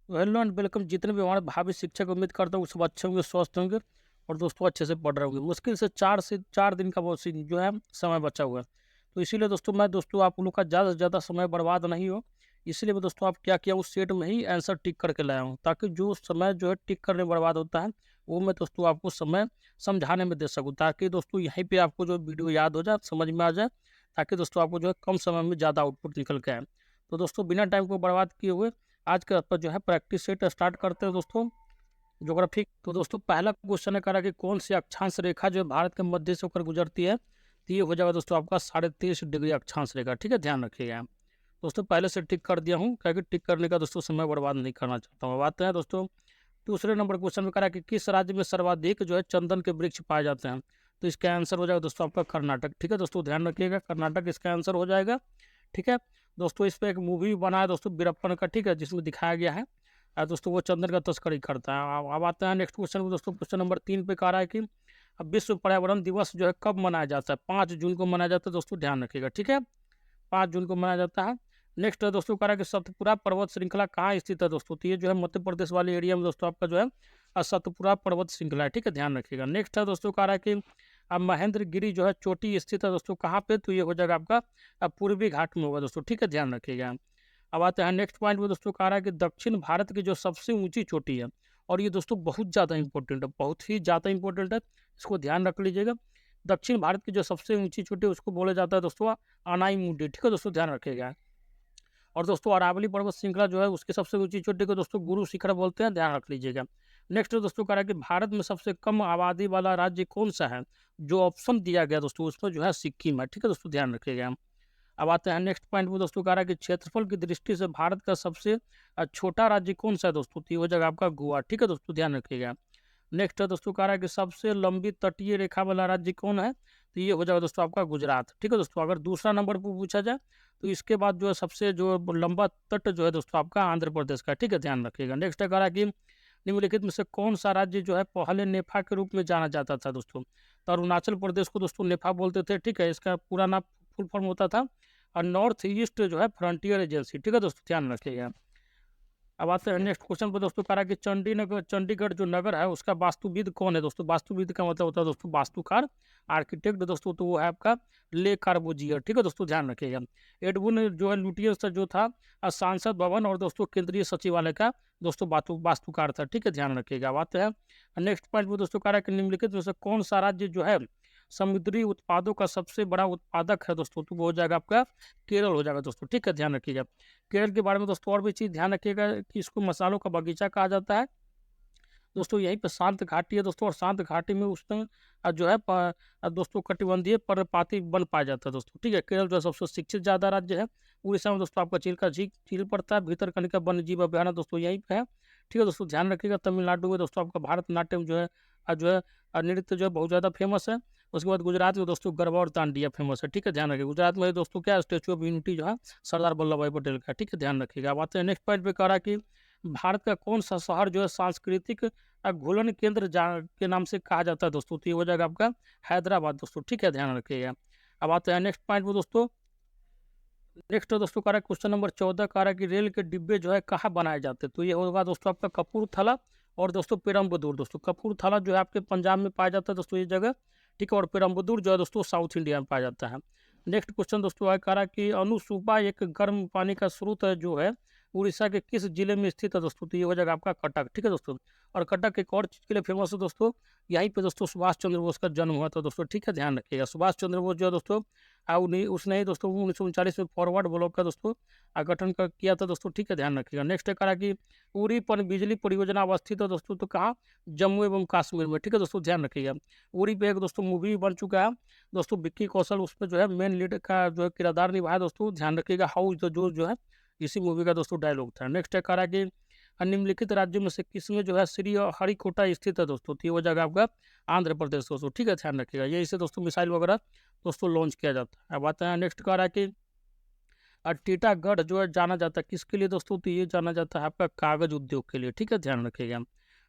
तो hello and welcome. जितने भी हमारे भावी शिक्षक, उम्मीद करता हूँ सब अच्छे होंगे, स्वस्थ होंगे और दोस्तों अच्छे से पढ़ रहे होंगे। मुश्किल से 4 दिन का वो जो है समय बचा हुआ है। तो इसीलिए दोस्तों आप लोग का ज़्यादा से ज़्यादा समय बर्बाद नहीं हो। इसलिए मैं दोस्तों आप क्या किया, उस सेट में ही आंसर टिक करके लाया हूँ, ताकि जो समय जो है टिक करने में बर्बाद होता है वो मैं दोस्तों आपको समय समझाने में दे सकूँ, ताकि दोस्तों यहीं पे आपको जो वीडियो याद हो जाए, समझ में आ जाए, ताकि दोस्तों आपको जो है कम समय में ज़्यादा आउटपुट निकल के आए। तो दोस्तों बिना टाइम को बर्बाद किए हुए आज के पर जो है प्रैक्टिस सेट स्टार्ट करते हैं दोस्तों। ज्योग्राफी, तो दोस्तों पहला क्वेश्चन है करा कि कौन सी अक्षांश रेखा जो है भारत के मध्य से होकर गुजरती है। तो ये हो जाएगा दोस्तों आपका 23.5 डिग्री अक्षांश रेखा। ठीक है, ध्यान रखिएगा दोस्तों। पहले से टिक कर दिया हूँ, क्या कि टिक करने का दोस्तों समय बर्बाद नहीं करना चाहता हूँ। बात है दोस्तों दूसरे नंबर क्वेश्चन में करा कि किस राज्य में सर्वाधिक जो है चंदन के वृक्ष पाए जाते हैं। तो इसका आंसर हो जाएगा दोस्तों आपका कर्नाटक। ठीक है दोस्तों, ध्यान रखिएगा, कर्नाटक इसका आंसर हो जाएगा। ठीक है दोस्तों, इस पर एक मूवी बना है दोस्तों वीरप्पन का, ठीक है, जिसमें दिखाया गया है दोस्तों वो चंदन का तस्करी करता है। अब आते हैं नेक्स्ट क्वेश्चन में दोस्तों। क्वेश्चन नंबर 3 पे कह रहा है कि अब विश्व पर्यावरण दिवस जो है कब मनाया जाता है। 5 जून को मनाया जाता है दोस्तों, ध्यान रखिएगा। ठीक है, 5 जून को मनाया जाता है। नेक्स्ट है दोस्तों कह रहा है कि सतपुरा पर्वत श्रृंखला कहाँ स्थित है दोस्तों। तो ये जो है मध्य प्रदेश वाले एरिया में दोस्तों आपका जो है सतपुरा पर्वत श्रृंखला है। ठीक है, ध्यान रखिएगा। नेक्स्ट है दोस्तों कह रहा है कि अब महेंद्रगिरी जो है चोटी स्थित है दोस्तों कहाँ पे। तो ये हो जाएगा आपका पूर्वी घाट में होगा दोस्तों। ठीक है, ध्यान रखिएगा। अब आते हैं नेक्स्ट पॉइंट में दोस्तों कह रहा है कि दक्षिण भारत की जो सबसे ऊंची चोटी है, और ये दोस्तों बहुत ज़्यादा इंपॉर्टेंट है, बहुत ही ज़्यादा इंपॉर्टेंट है, इसको ध्यान रख लीजिएगा। दक्षिण भारत की जो सबसे ऊंची चोटी है उसको बोला जाता है दोस्तों अनाई मुंडी। ठीक है दोस्तों, ध्यान रखिएगा। और दोस्तों अरावली पर्वत श्रृंखला जो है उसकी सबसे ऊंची चोटी को दोस्तों गुरु शिखर बोलते हैं, ध्यान रख लीजिएगा। नेक्स्ट दोस्तों कह रहा है कि भारत में सबसे कम आबादी वाला राज्य कौन सा है। जो ऑप्शन दिया गया दोस्तों उसमें जो है सिक्किम है। ठीक है दोस्तों, ध्यान रखिएगा। अब आते हैं नेक्स्ट पॉइंट में दोस्तों कह रहा है कि क्षेत्रफल की दृष्टि से भारत का सबसे छोटा राज्य कौन सा है दोस्तों। तो ये हो जाएगा आपका गोवा। ठीक है दोस्तों, ध्यान रखिएगा। नेक्स्ट है दोस्तों कह रहा है कि सबसे लंबी तटीय रेखा वाला राज्य कौन है। तो ये हो जाएगा दोस्तों आपका गुजरात। ठीक है दोस्तों, अगर दूसरा नंबर पर पूछा जाए तो इसके बाद जो है सबसे जो लंबा तट जो है दोस्तों आपका आंध्र प्रदेश का। ठीक है, ध्यान रखिएगा। नेक्स्ट है कह रहा है कि निम्नलिखित में से कौन सा राज्य जो है पहले नेफा के रूप में जाना जाता था दोस्तों। तो अरुणाचल प्रदेश को दोस्तों नेफा बोलते थे। ठीक है, इसका पूरा नाम फुल फॉर्म होता था और नॉर्थ ईस्ट जो है फ्रंटियर एजेंसी। ठीक है दोस्तों, ध्यान रखिएगा। अब आते हैं नेक्स्ट क्वेश्चन पर दोस्तों कह रहा है कि चंडीगढ़ जो नगर है उसका वास्तुविद कौन है दोस्तों। वास्तुविद का मतलब होता है दोस्तों वास्तुकार, आर्किटेक्ट दोस्तों, तो वो है आपका ले कार्बोजियर। ठीक है दोस्तों, ध्यान रखिएगा। एडविन जो है लुटियंस जो था सांसद भवन और दोस्तों केंद्रीय सचिवालय का दोस्तों वास्तुकार था। ठीक है, ध्यान रखिएगा। बात है नेक्स्ट पॉइंट में दोस्तों कह रहा है कि निम्नलिखित में से कौन सा राज्य जो है समुद्री उत्पादों का सबसे बड़ा उत्पादक है दोस्तों। तो वो हो जाएगा आपका केरल हो जाएगा दोस्तों। ठीक है, ध्यान रखिएगा। केरल के बारे में दोस्तों और भी चीज़ ध्यान रखिएगा कि इसको मसालों का बगीचा कहा जाता है दोस्तों। यहीं पे शांत घाटी है दोस्तों, और शांत घाटी में उस टाइम जो है दोस्तों कटिबंधीय पर्णपाती वन पाया जाता है दोस्तों। ठीक है, केरल जो है सबसे शिक्षित ज़्यादा राज्य है। उड़ीसा में दोस्तों आपका झील पड़ता है। भीतरकनिका वन्य जीव अभ्यारण्य दोस्तों यहीं पे है। ठीक है दोस्तों, ध्यान रखिएगा। तमिलनाडु में दोस्तों आपका भारतनाट्यम जो है नृत्य जो है बहुत ज़्यादा फेमस है। उसके बाद गुजरात में दोस्तों गरबा और दांडिया फेमस है। ठीक है, ध्यान रखिए। गुजरात में दोस्तों क्या स्टेचू ऑफ यूनिटी जो है सरदार वल्लभ भाई पटेल का। ठीक है, ध्यान रखिएगा। अब आते हैं नेक्स्ट पॉइंट पे कह रहा है कि भारत का कौन सा शहर जो है सांस्कृतिक घुलन केंद्र के नाम से कहा जाता है दोस्तों। तो ये हो जाएगा आपका हैदराबाद दोस्तों। ठीक है, ध्यान रखिएगा। अब आते हैं नेक्स्ट पॉइंट में दोस्तों। नेक्स्ट दोस्तों कह रहा है क्वेश्चन नंबर 14 कह रहा है कि रेल के डिब्बे जो है कहाँ बनाए जाते हैं। तो ये होगा दोस्तों आपका कपूरथला और दोस्तों पेरम्बदूर दोस्तों। कपूरथला जो है आपके पंजाब में पाया जाता है दोस्तों ये जगह। ठीक है, और पेरम्बदूर जो है दोस्तों साउथ इंडिया में पाया जाता है। नेक्स्ट क्वेश्चन दोस्तों है कह रहा है कि अनुसूपा एक गर्म पानी का स्रोत है जो है उड़ीसा के किस जिले में स्थित है दोस्तों। तो ये हो जाएगा आपका कटक। ठीक है दोस्तों, और कटक एक और चीज़ के लिए फेमस है दोस्तों, यहीं पे दोस्तों सुभाष चंद्र बोस का जन्म हुआ था दोस्तों। ठीक है, ध्यान रखिएगा। सुभाष चंद्र बोस जो है दोस्तों उसने ही दोस्तों 1939 में फॉरवर्ड ब्लॉक का दोस्तों गठन किया था दोस्तों। ठीक है, ध्यान रखिएगा। नेक्स्ट है कहा कि उरी पर बिजली परियोजना अवस्थित है दोस्तों। तो कहाँ, जम्मू एवं कश्मीर में। ठीक है दोस्तों, ध्यान रखिएगा। उरी पे एक दोस्तों मूवी बन चुका है दोस्तों, विक्की कौशल उस पर जो है मेन लीड का जो है किरदार निभाया दोस्तों। ध्यान रखिएगा। हाउ इज द जो है इसी मूवी का दोस्तों डायलॉग था। नेक्स्ट है कहा कि निम्नलिखित राज्यों में से किसमें जो है श्री हरिकोटा स्थित है दोस्तों। तो ये हो जाएगा आपका आंध्र प्रदेश दोस्तों। ठीक है, ध्यान रखिएगा। यही से दोस्तों मिसाइल वगैरह दोस्तों लॉन्च किया जाता है। अब आते हैं नेक्स्ट कह रहा है कि टीटागढ़ जो है जाना जाता है किसके लिए दोस्तों। तो ये जाना जाता है आपका कागज उद्योग के लिए। ठीक है, ध्यान रखिएगा।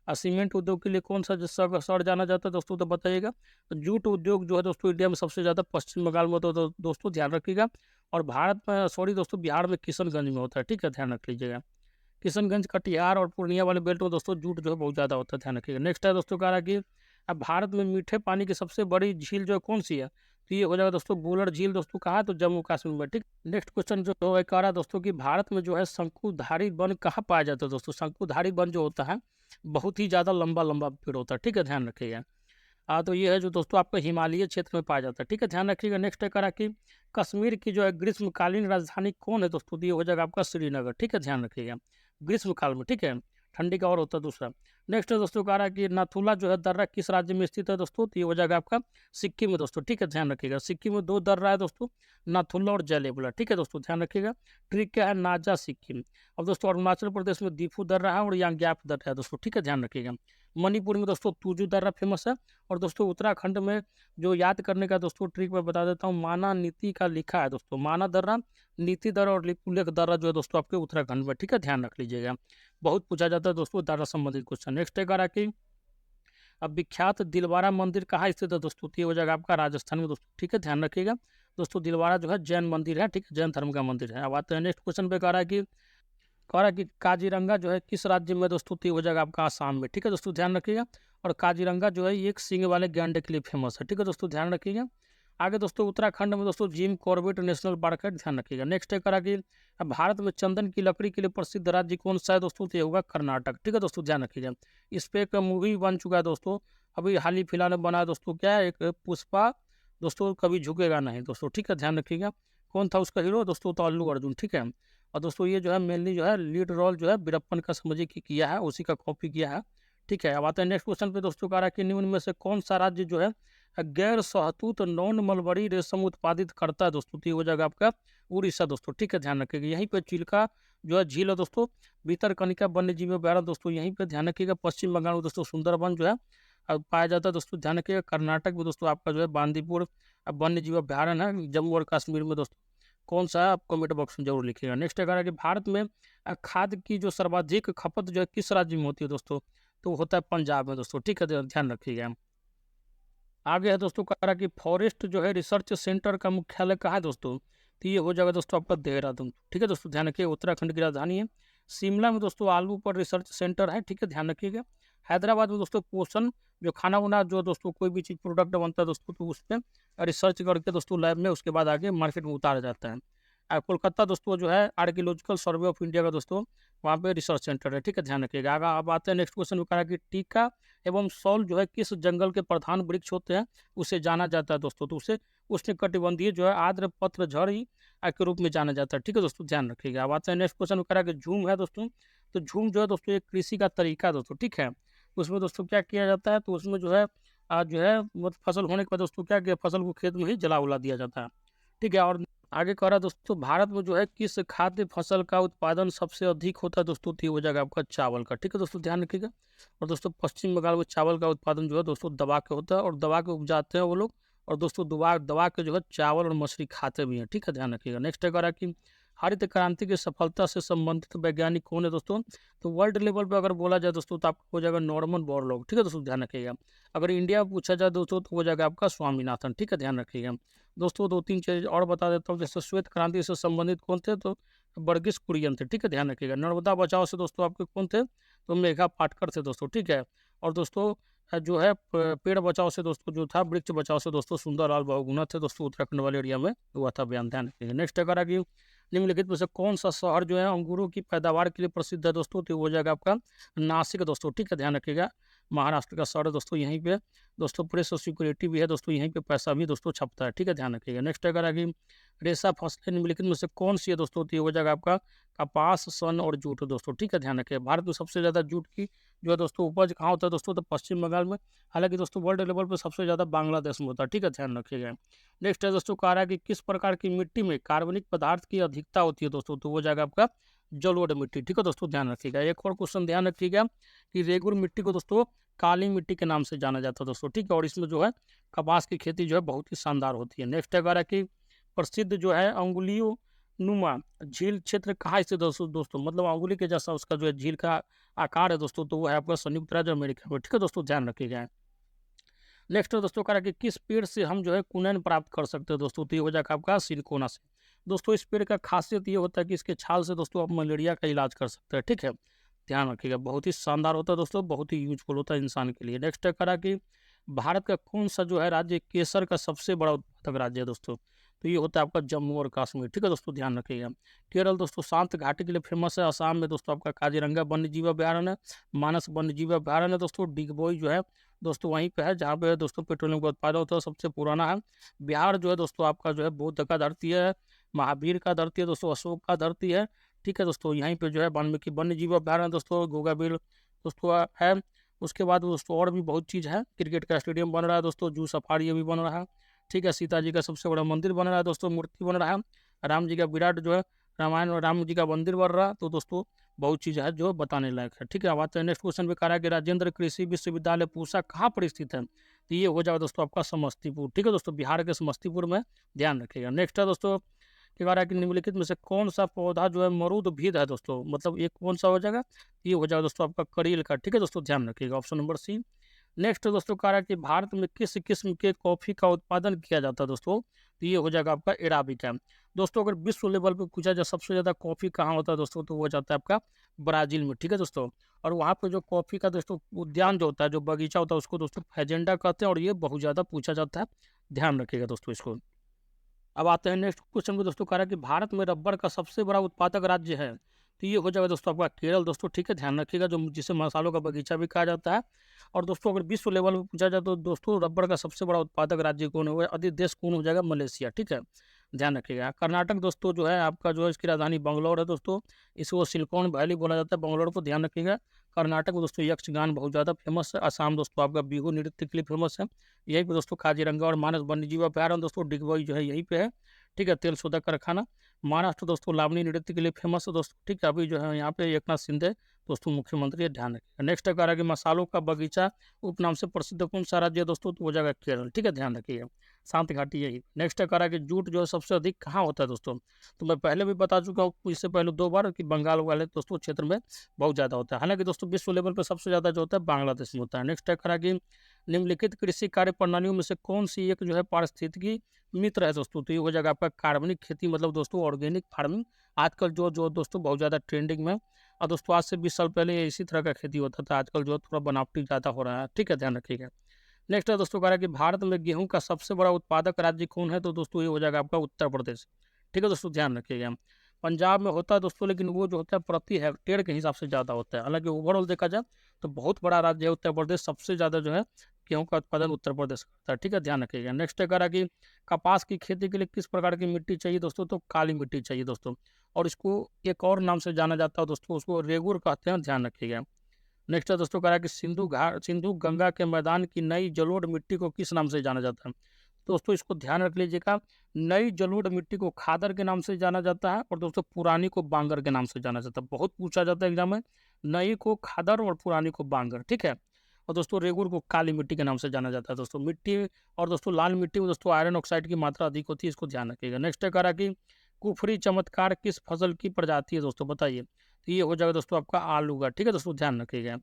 सीमेंट उद्योग के लिए कौन सा शहर जाना जाता है दोस्तों, तो बताइएगा। तो जूट उद्योग जो है दोस्तों इंडिया में सबसे ज़्यादा पश्चिम बंगाल में होता है दोस्तों, ध्यान रखिएगा। और भारत में दोस्तों बिहार में किशनगंज में होता है। ठीक है, ध्यान रख लीजिएगा। किशनगंज, कटिहार और पूर्णिया वाले बेल्ट में दोस्तों जूट जो है बहुत ज़्यादा होता है, ध्यान रखिएगा। नेक्स्ट है दोस्तों कह रहा है कि अब भारत में मीठे पानी की सबसे बड़ी झील जो है कौन सी है? तो ये हो जाएगा दोस्तों बुलर झील दोस्तों, कहाँ है? तो जम्मू कश्मीर में, ठीक। नेक्स्ट क्वेश्चन जो है कह रहा है दोस्तों कि भारत में जो है शंकुधारी वन कहाँ पाया जाता है? दोस्तों शंकुधारी वन जो होता है बहुत ही ज़्यादा लंबा लंबा पेड़ होता है, ठीक है, ध्यान रखिएगा। तो ये है जो दोस्तों आपका हिमालय क्षेत्र में पाया जाता है, ठीक है, ध्यान रखिएगा। नेक्स्ट है करा कि कश्मीर की जो है ग्रीष्मकालीन राजधानी कौन है? दोस्तों तो ये हो जाएगा आपका श्रीनगर, ठीक है, ध्यान रखिएगा, ग्रीष्मकाल में, ठीक है। ठंडी का और होता है दूसरा। नेक्स्ट है दोस्तों कह रहा है कि नाथुला जो है दर्रा किस राज्य में स्थित है? दोस्तों तो ये हो जाएगा आपका सिक्किम में दोस्तों, ठीक है, ध्यान रखिएगा। सिक्किम में 2 दर्रा है दोस्तों, नाथुला और जयलेबला, ठीक है दोस्तों, ध्यान रखिएगा। ट्रिक क्या है? नाजा सिक्किम। अब दोस्तों अरुणाचल प्रदेश में दीफू दर्रा है और यांग्याप दर्रा है दोस्तों, ठीक है, ध्यान रखिएगा। मणिपुर में दोस्तों तुजू दर्रा फेमस है। और दोस्तों उत्तराखंड में जो याद करने का दोस्तों ट्रिक मैं बता देता हूँ, माना नीति का लिखा है दोस्तों, माना दर्रा, नीति दर्रा और उल्लेख दर्रा जो है दोस्तों आपके उत्तराखंड में, ठीक है, ध्यान रख लीजिएगा। बहुत पूछा जाता है दोस्तों दर्रा संबंधित क्वेश्चन। नेक्स्ट है कह रहा कि अब विख्यात दिलवारा मंदिर कहाँ स्थित है? दोस्तों ये हो जाएगा आपका राजस्थान में दोस्तों, ठीक है, ध्यान रखिएगा। दोस्तों दिलवारा जो है जैन मंदिर है, ठीक है, जैन धर्म का मंदिर है। अब आते हैं नेक्स्ट क्वेश्चन पे, कह रहा है कि काजीरंगा जो है किस राज्य में? दोस्तों तो ये हो जाएगा आपका आसाम में, ठीक है दोस्तों, ध्यान रखिएगा। और काजीरंगा जो है ये एक सींग वाले गैंडे के लिए फेमस है, ठीक है दोस्तों, ध्यान रखिएगा। आगे दोस्तों उत्तराखंड में दोस्तों जिम कॉर्बेट नेशनल पार्क है, ध्यान रखिएगा। नेक्स्ट है करा कि भारत में चंदन की लकड़ी के लिए प्रसिद्ध राज्य कौन सा है? दोस्तों तो ये होगा कर्नाटक, ठीक है दोस्तों, ध्यान रखिएगा। इस पे एक मूवी बन चुका है दोस्तों, अभी हाल ही फिलहाल में बना है दोस्तों, क्या है? एक पुष्पा दोस्तों, कभी झुकेगा नहीं दोस्तों, ठीक है, ध्यान रखिएगा। कौन था उसका हीरो? दोस्तों तो अल्लू अर्जुन, ठीक है। और दोस्तों ये जो है मेनली जो है लीड रोल जो है वीरप्पन का समझिए कि किया है, उसी का कॉपी किया है, ठीक है। अब आते हैं नेक्स्ट क्वेश्चन पे दोस्तों, कह रहा है कि निम्न में से कौन सा राज्य जो है गैर सहतूत नॉन मलबरी रेशम उत्पादित करता है? दोस्तों तो ये हो जाएगा आपका उड़ीसा दोस्तों, ठीक है, ध्यान रखिएगा। यहीं पे चिल्का जो है झील है दोस्तों, भीतरकनिका वन्य जीव अभ्यारण्य दोस्तों यहीं पे, ध्यान रखिएगा। पश्चिम बंगाल में दोस्तों सुंदरबन जो है पाया जाता है दोस्तों, ध्यान रखिएगा। कर्नाटक में दोस्तों आपका जो है बांदीपुर वन्य जीव अभ्यारण्य है। जम्मू और कश्मीर में दोस्तों कौन सा है? आप कमेंट बॉक्स में जरूर लिखिएगा। नेक्स्ट अगर है कि भारत में खाद की जो सर्वाधिक खपत जो है किस राज्य में होती है? दोस्तों तो होता है पंजाब में दोस्तों, ठीक है, ध्यान रखिएगा। आगे है दोस्तों कह रहा है कि फॉरेस्ट जो है रिसर्च सेंटर का मुख्यालय कहाँ है? दोस्तों तो ये हो जाएगा दोस्तों आपका देहरादून, ठीक है दोस्तों, ध्यान रखिए, उत्तराखंड की राजधानी है। शिमला में दोस्तों आलू पर रिसर्च सेंटर है, ठीक है, ध्यान रखिएगा। हैदराबाद में दोस्तों पोषण जो खाना वाना जो दोस्तों कोई भी चीज़ प्रोडक्ट बनता है दोस्तों, तो उस पर रिसर्च करके दोस्तों लैब में उसके बाद आगे मार्केट में उतारा जाता है। कोलकाता दोस्तों जो है आर्कियोलॉजिकल सर्वे ऑफ इंडिया का दोस्तों वहाँ पे रिसर्च सेंटर है, ठीक है, ध्यान रखिएगा। आगे अब आते हैं नेक्स्ट क्वेश्चन में, कहा कि टीका एवं सॉल जो है किस जंगल के प्रधान वृक्ष होते हैं उसे जाना जाता है? दोस्तों तो उसे उष्णकटिबंधीय जो है आर्द्र पत्र झड़ी के रूप में जाना जाता है, ठीक है दोस्तों, ध्यान रखिएगा। अब आते हैं नेक्स्ट क्वेश्चन में, कहा कि झूम है दोस्तों, तो झूम जो है दोस्तों एक कृषि का तरीका है दोस्तों, ठीक है। उसमें दोस्तों क्या किया जाता है? तो उसमें जो है जो है मतलब फसल होने के बाद दोस्तों क्या किया, फसल को खेत में ही जला उला दिया जाता है, ठीक है। और आगे कह रहा है दोस्तों भारत में जो है किस खाद्य फसल का उत्पादन सबसे अधिक होता है? दोस्तों तो हो जाएगा आपका चावल का, ठीक है दोस्तों, ध्यान रखिएगा। और दोस्तों पश्चिम बंगाल में चावल का उत्पादन जो है दोस्तों दबा के होता है, और दबा के उपजाते हैं वो लोग, और दोस्तों दबा दबा के जो है चावल और मछली खाते भी हैं, ठीक है, ध्यान रखिएगा। नेक्स्ट है कह रहा है कि हरित क्रांति की सफलता से संबंधित वैज्ञानिक कौन है? दोस्तों तो वर्ल्ड लेवल पे अगर बोला जाए दोस्तों तो आपको हो जाएगा नॉर्मन बोरलॉग, ठीक है दोस्तों, ध्यान रखिएगा। अगर इंडिया में पूछा जाए दोस्तों तो हो जाएगा आपका स्वामीनाथन, ठीक है, ध्यान रखिएगा। दोस्तों 2-3 चीज और बता देता हूँ, जैसे श्वेत क्रांति से संबंधित कौन थे? तो वर्गीस कुरियन थे, ठीक है, ध्यान रखिएगा। नर्मदा बचाओ से दोस्तों आपके कौन थे? तो मेघा पाटकर थे दोस्तों, ठीक है। और दोस्तों जो है पेड़ बचाओ से दोस्तों जो था, वृक्ष बचाओ से दोस्तों सुंदरलाल बहुगुणा थे दोस्तों, उत्तराखंड वाले एरिया में हुआ था बयान, ध्यान रखिएगा। नेक्स्ट अगर कि निम्नलिखित में से कौन सा शहर जो है अंगूरों की पैदावार के लिए प्रसिद्ध है? दोस्तों तो हो जाएगा आपका नासिक दोस्तों, ठीक है, ध्यान रखिएगा। महाराष्ट्र का शहर है दोस्तों, यहीं पे दोस्तों प्रेस और सिक्योरिटी भी है दोस्तों, यहीं पे पैसा भी दोस्तों छपता है, ठीक है, ध्यान रखिएगा। नेक्स्ट अगर आगे रेशा फसलें निम्नलिखित में से कौन सी है? दोस्तों तो हो जाएगा आपका कपास, सन और जूट दोस्तों, ठीक है, ध्यान रखिएगा। भारत में सबसे ज़्यादा जूट की जो है दोस्तों उपज कहाँ होता है? दोस्तों तो पश्चिम बंगाल में, हालांकि दोस्तों वर्ल्ड लेवल पर सबसे ज़्यादा बांग्लादेश में होता है, ठीक है, ध्यान रखिएगा। नेक्स्ट है दोस्तों कह रहा है कि किस प्रकार की मिट्टी में कार्बनिक पदार्थ की अधिकता होती है? दोस्तों तो हो जाएगा आपका जलोढ़ मिट्टी, ठीक है दोस्तों, ध्यान रखिएगा। एक और क्वेश्चन ध्यान रखिएगा कि रेगुर मिट्टी को दोस्तों काली मिट्टी के नाम से जाना जाता है दोस्तों, ठीक है। और इसमें जो है कपास की खेती जो है बहुत ही शानदार होती है। नेक्स्ट है कह रहा है कि प्रसिद्ध जो है अंगुलियों नुमा झील क्षेत्र कहाँ स्थित दोस्तों मतलब अंगुली के जैसा उसका जो है झील का आकार है दोस्तों, तो वो है आपका संयुक्त राज्य अमेरिका में, ठीक है दोस्तों, ध्यान रखिएगा। नेक्स्ट दोस्तों कह रहा है कि किस पेड़ से हम जो है कुनैन प्राप्त कर सकते हैं? दोस्तों तो ये हो जाएगा आपका सिलिकोना से। दोस्तों इस पेड़ का खासियत ये होता है कि इसके छाल से दोस्तों आप मलेरिया का इलाज कर सकते हैं, ठीक है, ध्यान रखिएगा। बहुत ही शानदार होता है दोस्तों, बहुत ही यूजफुल होता है इंसान के लिए। नेक्स्ट है करा कि भारत का कौन सा जो है राज्य केसर का सबसे बड़ा उत्पादक राज्य है दोस्तों, तो ये होता है आपका जम्मू और कश्मीर, ठीक है दोस्तों, ध्यान रखिएगा। केरल दोस्तों शांत घाटी के लिए फेमस है। असम में दोस्तों आपका काजीरंगा वन्यजीव अभ्यारण्य है, मानस वन्यजीव अभ्यारण्य है दोस्तों, डिगबोई जो है दोस्तों वहीं पे है जहाँ पे दोस्तों पेट्रोलियम का उत्पादन होता है, सबसे पुराना है। बिहार जो है दोस्तों आपका जो है बौद्ध का धरती है, महावीर का धरती है दोस्तों, अशोक का धरती है, ठीक है दोस्तों। यहीं पे जो है वाल्मीकि वन्यजीव अभ्यारण्य दोस्तों, गोगाबिल दोस्तों है। उसके बाद दोस्तों और भी बहुत चीज़ है, क्रिकेट का स्टेडियम बन रहा है दोस्तों, जू सफारी ये भी बन रहा है, ठीक है। सीता जी का सबसे बड़ा मंदिर बन रहा है दोस्तों, मूर्ति बन रहा है। राम जी का विराट जो है रामायण और राम जी का मंदिर बन रहा है। तो दोस्तों बहुत चीज़ है जो बताने लायक है, ठीक है। अब आते हैं नेक्स्ट क्वेश्चन पे, कह रहा है कि राजेंद्र कृषि विश्वविद्यालय पूसा कहाँ पर स्थित है, तो ये हो जाएगा दोस्तों आपका समस्तीपुर, ठीक है दोस्तों, बिहार के समस्तीपुर में, ध्यान रखिएगा। नेक्स्ट है दोस्तों कि कह रहा है कि निम्नलिखित में से कौन सा पौधा जो है मरूदभिद है दोस्तों, मतलब ये कौन सा हो जाएगा, ये हो जाएगा दोस्तों आपका करील का, ठीक है दोस्तों, ध्यान रखिएगा, ऑप्शन नंबर सी। नेक्स्ट दोस्तों कह रहा है कि भारत में किस किस्म के कॉफ़ी का उत्पादन किया जाता है दोस्तों, तो ये हो जाएगा आपका अराबिका। दोस्तों अगर विश्व लेवल पे पूछा जाए सबसे ज़्यादा कॉफ़ी कहाँ होता है दोस्तों, तो वो हो जाता है आपका ब्राज़ील में, ठीक है दोस्तों। और वहाँ पे जो कॉफ़ी का दोस्तों उद्यान जो होता है, जो बगीचा होता है, उसको दोस्तों फैजेंडा कहते हैं, और ये बहुत ज़्यादा पूछा जाता है, ध्यान रखिएगा दोस्तों इसको। अब आते हैं नेक्स्ट क्वेश्चन में दोस्तों, कह रहा है कि भारत में रबर का सबसे बड़ा उत्पादक राज्य है, तो ये हो जाएगा दोस्तों आपका केरल दोस्तों, ठीक है, ध्यान रखिएगा, जो जिसे मसालों का बगीचा भी कहा जाता है। और दोस्तों अगर विश्व लेवल में पूछा जाए तो दोस्तों रबर का सबसे बड़ा उत्पादक राज्य कौन होगा, अधिक देश कौन हो जाएगा, मलेशिया, ठीक है, ध्यान रखिएगा। कर्नाटक दोस्तों जो है आपका जो है इसकी राजधानी बंगलौर है दोस्तों, इसको सिलिकॉन वैली बोला जाता है बंगलौर को, ध्यान रखिएगा। कर्नाटक में दोस्तों यक्षगान बहुत ज़्यादा फेमस है। असम दोस्तों आपका बिहू नृत्य के लिए फेमस है। यहीं पे दोस्तों काजीरंगा और मानस वन्यजीव अभ्यारण्य दोस्तों डिगबोई जो है यहीं पे है, ठीक है, तेल शोधक कारखाना। महाराष्ट्र दोस्तों लावनी नृत्य के लिए फेमस है दोस्तों, ठीक है, अभी जो है यहाँ पे एकनाथ शिंदे दोस्तों मुख्यमंत्री है, ध्यान रखिएगा। नेक्स्ट है कह रहा है कि मसालों का बगीचा उपनाम से प्रसिद्ध कौन सा राज्य है दोस्तों, तो वो जगह केरल, ठीक है, ध्यान रखिएगा, शांति घाटी यही। नेक्स्ट है कह रहा है कि जूट जो है सबसे अधिक कहाँ होता है दोस्तों, तो मैं पहले भी बता चुका हूँ इससे पहले 2 बार कि बंगाल वाले दोस्तों क्षेत्र में बहुत ज़्यादा होता है। हालांकि दोस्तों विश्व लेवल पर सबसे ज़्यादा जो होता है बांग्लादेश में होता है। नेक्स्ट है कह रहा है कि निम्नलिखित कृषि कार्य प्रणालियों में से कौन सी एक जो है पारिस्थितिकी मित्र है दोस्तों, तो ये हो जाएगा आपका कार्बनिक खेती, मतलब दोस्तों ऑर्गेनिक फार्मिंग, आजकल जो जो दोस्तों बहुत ज़्यादा ट्रेंडिंग में। और दोस्तों आज से 20 साल पहले इसी तरह का खेती होता था, आजकल जो थोड़ा बनावटी ज़्यादा हो रहा है, ठीक है, ध्यान रखिएगा। नेक्स्ट है दोस्तों कह रहा है कि भारत में गेहूं का सबसे बड़ा उत्पादक राज्य कौन है, तो दोस्तों ये हो जाएगा आपका उत्तर प्रदेश, ठीक है दोस्तों, ध्यान रखिएगा। पंजाब में होता है दोस्तों, लेकिन वो जो होता है प्रति हेक्टेयर के हिसाब से ज़्यादा होता है। हालांकि ओवरऑल देखा जाए तो बहुत बड़ा राज्य है उत्तर प्रदेश, सबसे ज़्यादा जो है गेहूं का उत्पादन उत्तर प्रदेश करता है, ठीक है, ध्यान रखिएगा। नेक्स्ट है कह रहा है कि कपास की खेती के लिए किस प्रकार की मिट्टी चाहिए दोस्तों, तो काली मिट्टी चाहिए दोस्तों, और इसको एक और नाम से जाना जाता है दोस्तों, उसको रेगुर कहते हैं, ध्यान रखिएगा। नेक्स्ट है दोस्तों कह रहा है कि सिंधु गंगा के मैदान की नई जलोढ़ मिट्टी को किस नाम से जाना जाता है, दोस्तों इसको ध्यान रख लीजिएगा। नई जलोढ़ मिट्टी को खादर के नाम से जाना जाता है, और दोस्तों पुरानी को बांगर के नाम से जाना जाता है, बहुत पूछा जाता है एग्जाम में, नई को खादर और पुरानी को बांगर, ठीक है। और दोस्तों रेगुर को काली मिट्टी के नाम से जाना जाता है दोस्तों, मिट्टी। और दोस्तों लाल मिट्टी में दोस्तों आयरन ऑक्साइड की मात्रा अधिक होती है, इसको ध्यान रखिएगा। नेक्स्ट है कह रहा है कि कुफरी चमत्कार किस फसल की प्रजाति है दोस्तों, बताइए, तो ये हो जाएगा दोस्तों आपका आलू का, ठीक है दोस्तों, ध्यान रखिएगा।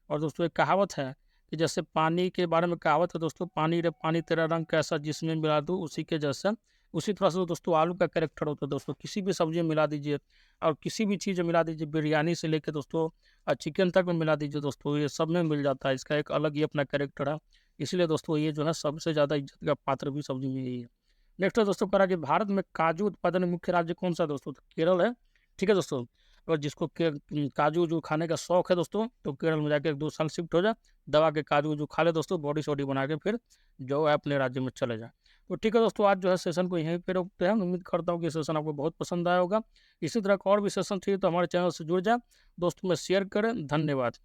और दोस्तों एक कहावत है कि जैसे पानी के बारे में कहावत है दोस्तों, पानी रे पानी तेरा रंग कैसा जिसमें मिला दूँ उसी के जैसा, उसी तरह से दोस्तों आलू का कैरेक्टर होता है दोस्तों, किसी भी सब्जी में मिला दीजिए और किसी भी चीज़ में मिला दीजिए, बिरयानी से लेकर दोस्तों चिकन तक में मिला दीजिए दोस्तों, ये सब में मिल जाता है, इसका एक अलग ही अपना कैरेक्टर है। इसलिए दोस्तों ये जो है सबसे ज़्यादा इज्जत का पात्र भी सब्जी में यही है। नेक्स्ट है दोस्तों कह रहा है कि भारत में काजू उत्पादन मुख्य राज्य कौन सा है दोस्तों, तो केरल है, ठीक है दोस्तों। और जिसको काजू जो खाने का शौक है दोस्तों, तो केरल में जाके 2 साल शिफ्ट हो जाए, दबा के काजू जो खा ले दोस्तों, बॉडी शॉडी बना के फिर जो है अपने राज्य में चले जाए। तो ठीक है दोस्तों, आज जो है सेशन को यहीं पे रोकते हैं। उम्मीद करता हूँ कि सेशन आपको बहुत पसंद आया होगा। इसी तरह का और भी सेशन चाहिए तो हमारे चैनल से जुड़ जाए दोस्तों में शेयर करें। धन्यवाद।